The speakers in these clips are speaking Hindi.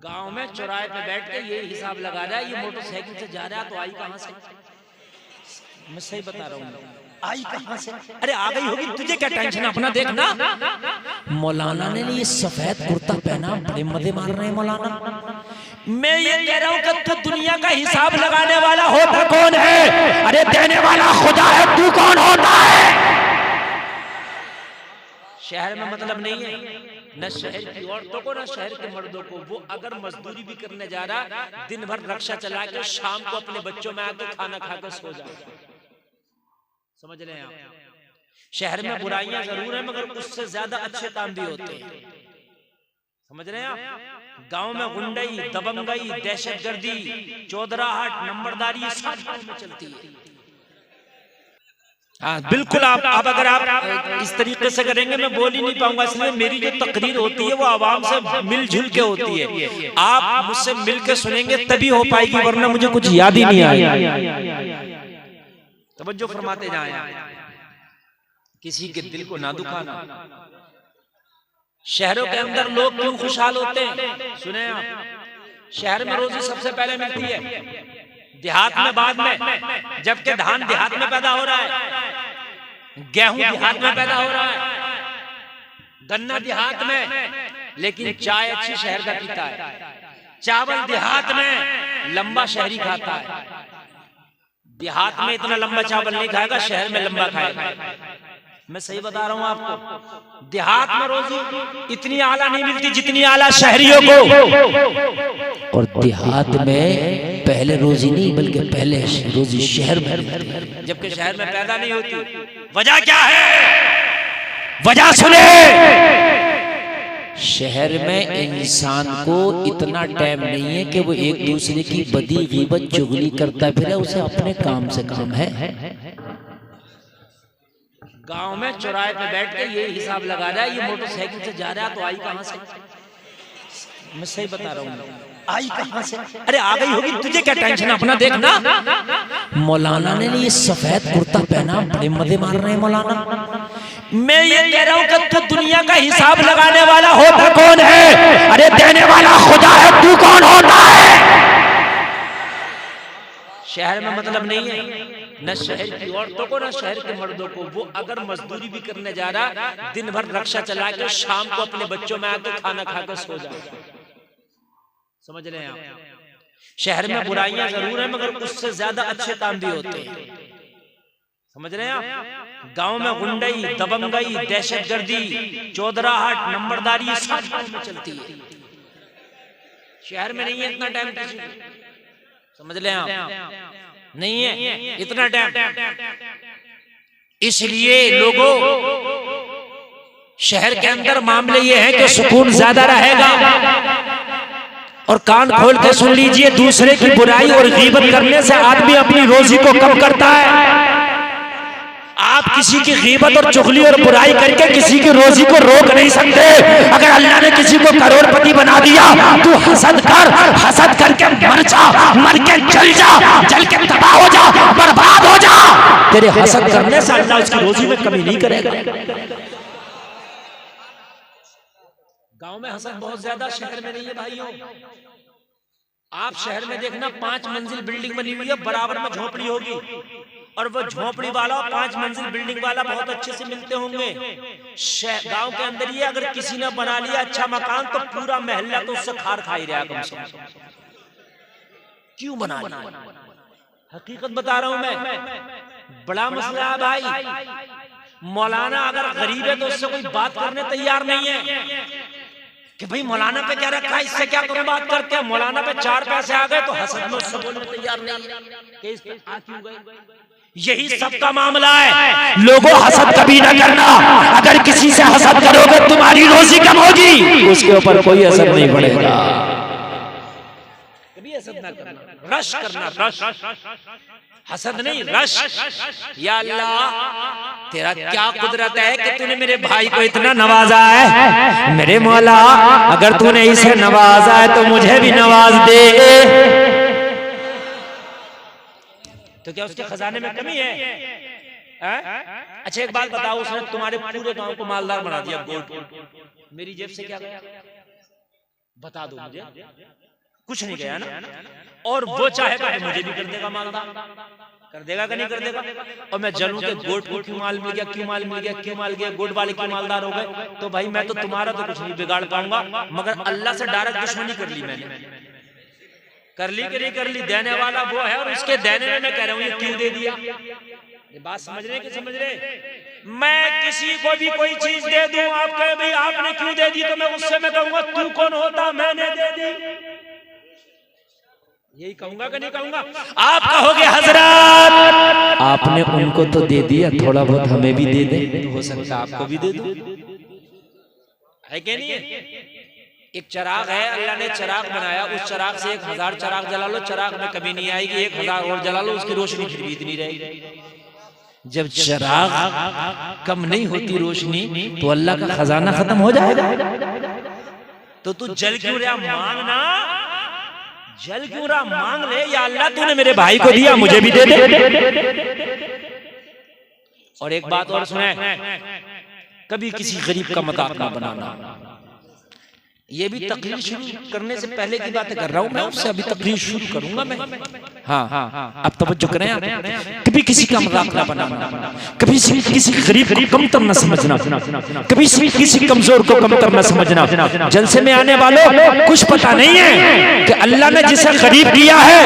गांव में चौराहे पे बैठ के ये हिसाब लगा रहा है, ये मोटरसाइकिल से जा रहा है तो आई कहां से? मैं सही बता रहा हूँ, आई कहां से? अरे आ गई होगी, तुझे क्या टेंशन, अपना देखना। मौलाना ने ये सफेद कुर्ता पहना, बड़े मजे मार रहे हैं मौलाना। मैं ये कह रहा हूँ कि तू दुनिया का हिसाब लगाने वाला होता कौन है? अरे देने वाला खुदा है, तू कौन होता है? शहर में मतलब नहीं है न शहर की औरतों को न शहर के मर्दों को। वो अगर मजदूरी भी करने जा रहा, दिन भर रक्षा चला के शाम को अपने बच्चों में आके खाना खा के सो जाए। समझ रहे हैं आप? शहर में बुराइयां जरूर है मगर उससे ज्यादा अच्छे काम भी होते हैं। समझ रहे हैं आप? गांव में गुंडई, दबंगई, दहशतगर्दी, चौधराहट, नंबरदारी सब में चलती है। हाँ बिल्कुल। आप अगर आप इस तरीके से करेंगे मैं बोल ही नहीं पाऊंगा, इसलिए मेरी जो तकरीर होती है वो आवाम से मिलजुल के होती है। आप मुझसे मिल के सुनेंगे तभी हो पाएगी, वरना मुझे कुछ याद ही नहीं आएगा। तवज्जो फरमाते जाएं, किसी के दिल को ना दुखाना। शहरों के अंदर लोग क्यों खुशहाल होते हैं? सुने आप, शहर में रोजी सबसे पहले मिलती है, देहात में बाद में। जबकि धान देहात में पैदा हो रहा है, गेहूं देहात में पैदा हो रहा है, गन्ना देहात में, लेकिन चाय अच्छी शहर का पीता है। चावल देहात में लंबा शहरी खाता है, देहात में इतना लंबा चावल नहीं खाएगा, शहर में लंबा खाएगा। मैं सही बता रहा हूं आपको। देहात में रोजी इतनी आला नहीं मिलती जितनी आला शहरियों को, और देहात में पहले रोजी नहीं बल्कि पहले रोजी शहर में, जबकि शहर में पैदा नहीं होती। वजह क्या है? वजह सुने। शहर में इंसान को इतना टाइम नहीं है कि वो एक दूसरे की बदी गीबत चुगली करता फिरे, उसे अपने काम से काम है। गांव में चौराहे पे बैठ के ये हिसाब लगा रहा है, ये मोटरसाइकिल से जा रहा है तो आई कहां से? मैं सही बता रहा हूँ, आई कहां से? अरे आ गई होगी, तुझे क्या टेंशन, अपना देखना। मौलाना ने ये सफेद कुर्ता पहना, बड़े मजे मार रहे हैं मौलाना। मैं ये कह रहा हूँ कि तू दुनिया का हिसाब लगाने वाला होता कौन है? अरे देने वाला खुदा है, तू कौन होता है? शहर में मतलब नहीं है न शहर की औरतों को न शहर के मर्दों को। वो अगर मजदूरी भी करने जा रहा, दिन भर रक्षा चला के शाम को अपने बच्चों में आके खाना खा के सो जाए। समझ रहे हैं आप? शहर में बुराइयां जरूर है मगर उससे ज्यादा अच्छे काम भी होते हैं। समझ रहे हैं आप? गांव में गुंडई, दबंगई, दहशतगर्दी, चौधराहट, नंबरदारी सब में चलती है। शहर में नहीं है इतना टाइम किसी को। समझ लें आप? नहीं है इतना टाइम। इसलिए लोगों, शहर के अंदर मामले ये है कि सुकून ज्यादा रहेगा। और कान खोल के सुन लीजिए, दूसरे की बुराई और गीबत करने से आदमी अपनी रोजी को कम करता है। आप किसी की गीबत और चुगली और बुराई करके किसी की रोजी को रोक नहीं सकते। अगर अल्लाह ने किसी को करोड़पति बना दिया, तू हसद कर, हसद करके मर जा, मर के जल जा, जल के तबाह हो जा, बर्बाद हो जा। तेरे हसद करने से अल्लाह उसकी रोजी में कमी नहीं करेगा। गांव में हसद बहुत ज्यादा, शहर में नहीं है भाइयों। आप शहर में देखना 5 मंजिल बिल्डिंग बनी हुई है, बराबर में झोपड़ी होगी, और वो झोपड़ी वाला 5 मंजिल बिल्डिंग वाला बहुत अच्छे से मिलते होंगे। गांव के अंदर ये अगर किसी ने बना लिया अच्छा मकान तो पूरा महल्ला तो उससे खार खा ही रहा। कम से कम क्यों बना लिया? हकीकत बता रहा हूं मैं, बड़ा मसला है भाई। मौलाना अगर गरीब है तो उससे कोई बात करने तैयार नहीं है कि भाई मौलाना पे क्या रखा है, इससे क्या करूं बात करते हैं। मौलाना पे 4 पैसे आ गए तो हसद में उससे बोलने तैयार नहीं है। इस पे आ क्यों गए? यही सबका मामला है। लोगों, हसद कभी ना करना। अगर किसी से हसद करोगे तुम्हारी रोजी कम होगी, उसके ऊपर कोई असर नहीं पड़ेगा। कभी हसद ना करना, रश करना, रश, हसद नहीं रश। या अल्लाह, तेरा क्या कुदरत है कि तूने मेरे भाई को इतना नवाजा है। मेरे मौला, अगर तूने इसे नवाजा है तो मुझे भी नवाज दे। तो क्या उसके खजाने में कमी है? अच्छा एक बात बताओ, उसने तुम्हारे पूरे गांव को मालदार बना दिया गोल्ड। मेरी जेब से क्या गया? बता दो मुझे, कुछ नहीं गया ना। और वो चाहेगा तो मुझे भी कर देगा मालदार, कर देगा कि नहीं कर देगा। और मैं जलूं के गोट को क्यों माल मिल गया, क्यों माल मिल गया, क्यों माल गया, गोट वाले क्यों मालदार हो गए। तो भाई मैं तो तुम्हारा तो कुछ नहीं बिगाड़ पाऊंगा, मगर अल्लाह से डायरेक्ट दुश्मनी कर ली मैंने, कर ली कि नहीं कर ली। देने वाला वो है और उसके देने में मैं कह रहा हूँ ये क्यों दे दिया। ये बात समझ रहे कि समझ रहे। मैं किसी को भी कोई चीज दे दूं, आप कहे भाई आपने क्यों दे दी, तो मैं उससे मैं कहूंगा तू कौन होता मैंने दे दी, यही कहूंगा कि नहीं कहूंगा। आप कहोगे हजरत आपने उनको तो दे दिया, थोड़ा बहुत हमें भी दे दे, तो हो सकता है आपको भी दे दो, है कि नहीं है। एक चिराग है, अल्लाह ने चिराग बनाया, उस चिराग से 1000 चिराग जला लो, चिराग में कभी नहीं आएगी, 1000 और जला लो, उसकी रोशनी फिर भी इतनी रहेगी। जब चिराग कम नहीं होती रोशनी, तो अल्लाह का खजाना खत्म हो जाएगा। तो तू जल क्यों रहा, मांगना, जल क्यों रहा, मांग ले। या अल्लाह तूने मेरे भाई को दिया, मुझे भी दे दे। और एक बात और सुने, कभी किसी गरीब का मजाक ना बनाना। ये भी तकरीर शुरू करने से पहले की बातें कर रहा हूँ मैं, उससे अभी तकरीर शुरू करूंगा मैं। हाँ, अब तवज्जो करें आप। कभी किसी का मजाक ना बनाना, कभी किसी गरीब को कमतर न समझना, कभी किसी कमजोर को कमतर न समझना। जलसे में आने वालों कुछ पता नहीं है कि अल्लाह ने जिसे गरीब किया है,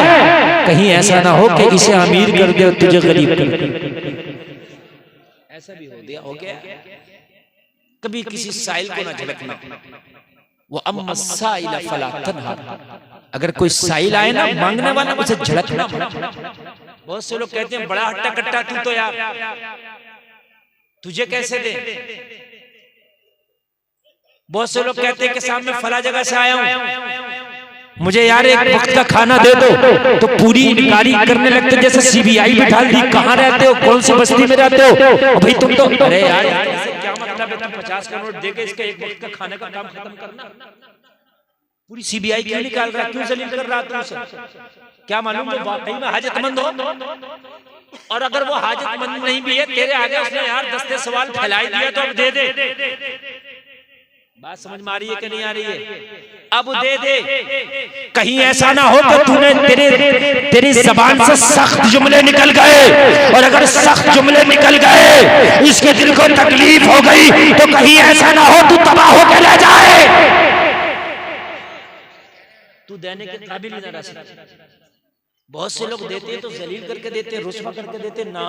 कहीं ऐसा ना हो कि इसे अमीर कर दे और तुझे गरीब कर दे, ऐसा भी हो गया, हो गया। कभी किसी साइल को ना झलकना, वो अम्मसाइल फला तनहर, अगर कोई साइल आए ना मांगने वाला, उसे झड़कना। बहुत से लोग कहते हैं बड़ा हट्टा कट्टा तू तो यार, तुझे कैसे दे। बहुत से लोग कहते हैं कि साहब मैं फला जगह से आया हूं, मुझे यार एक वक्त का खाना दे दो, तो पूरी इनकारी करने लगते जैसे सीबीआई बिठा दी, कहाँ रहते हो, कौन सी बस्ती में रहते हो भाई तुम तो। अरे यार क्या मतलब है, 50 का नोट देके इसके एक वक्त का खाने का काम खत्म करना। पूरी सीबीआई क्यों निकाल रहा है, क्यों जलील कर रहा है तुमसे, क्या मालूम वो वाकई में हाजतमंद हो। और अगर वो हाजतमंद नहीं भी है, तेरे आगे उसने यार 10 सवाल फैलाई दिया, तो अब दे दे। बात समझ में आ रही है कि नहीं आ रही है, अब दे दे। कहीं ऐसा ना हो कि तूने तेरी जबान से सख्त जुमले निकल गए, और अगर सख्त जुमले निकल गए, इसके दिल को तकलीफ हो गई, तो कहीं ऐसा ना हो तू तबाह होकर रह जाए, तू देने के काबिल ही ना रह। बहुत से लोग देते हैं तो जलील करके देते, रुस्वा करके देते ना।